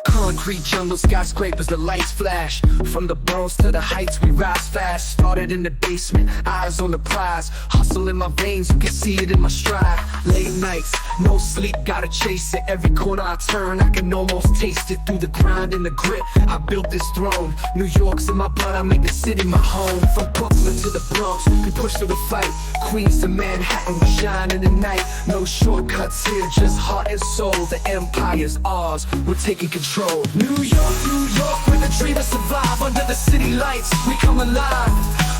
Concrete jungle, skyscrapers, the lights flash. From the boroughs to the heights, we rise fast. Started in the basement, eyes on the prize. Hustle in my veins, you can see it in my stride. Late nights, no sleep, gotta chase it. Every corner I turn, I can almost taste it. Through the grind and the grit, I built this throne. New York's in my blood, I make the city my home. From Brooklyn to the Bronx, we push through the fight. Queens to Manhattan, we shine in the night. No shortcuts here, just heart and soul. The empire's ours, we're taking control. New York, where the dreamers survive. Under the city lights, we come alive.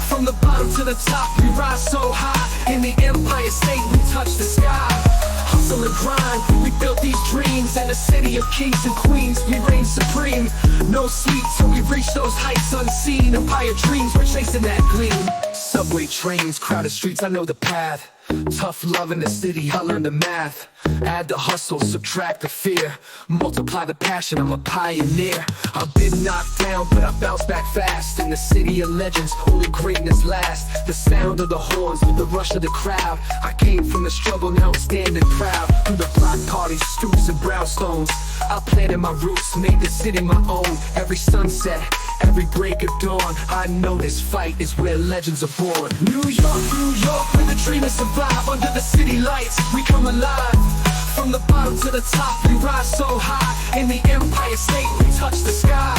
From the bottom to the top, we rise so high. In the Empire State, we touch the sky. Hustle and grind, we built these dreams. In the city of kings and queens, we reign supreme. No sleep till we reach those heights unseen. Empire dreams, we're chasing that gleam. Subway trains, crowded streets, I know the path. Tough love in the city, I learned the math. Add the hustle, subtract the fear. Multiply the passion, I'm a pioneer. I've been knocked down, but I bounce back fast. In the city of legends, only greatness lasts. The sound of the horns, with the rush of the crowd. I came from the struggle, now I'm standing proud. Through the block parties, stoops and brownstones, I planted my roots, made the city my own. Every sunset, every break of dawn, I know this fight is where legends are born. New York, where the dreamers survive. Under the city lights, we come alive. From the bottom to the top, we rise so high. In the Empire State, we touch the sky.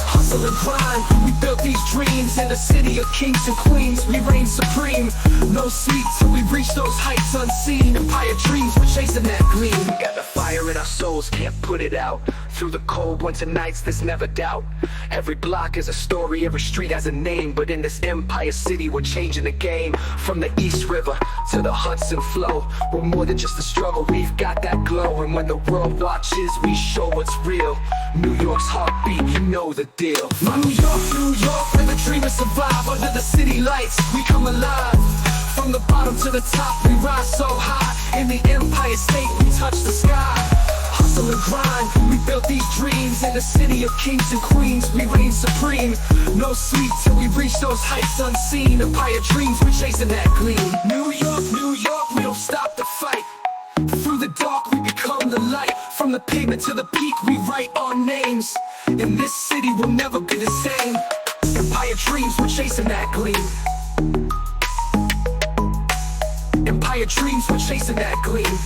Hustle and grind, we built these dreams. In the city of kings and queens, we reign supreme. No sleep till we reach those heights unseen. Empire dreams, we're chasing that gleam. We got the fire in our souls, can't put it out. Through the cold winter nights, there's never doubt. Every block is a story, every street has a name. But in this Empire City, we're changing the game. From the East River to the Hudson flow, we're more than just a struggle, we've got that glow. And when the world watches, we show what's real. New York's heartbeat, you know the deal. New York, where the dreamers survive. Under the city lights, we come alive. From the bottom to the top, we rise so high. In the Empire State, we touch the sky. Hustle and grind, we built these dreams. In the city of kings and queens, we reign supreme. No sleep till we reach those heights unseen. Empire dreams, we're chasing that gleam. New York, we don't stop the fight. Through the dark, we become the light. From the pavement to the peak, we write our names. In this city, we'll never be the same. Empire dreams, we're chasing that gleam. Empire dreams, we're chasing that gleam.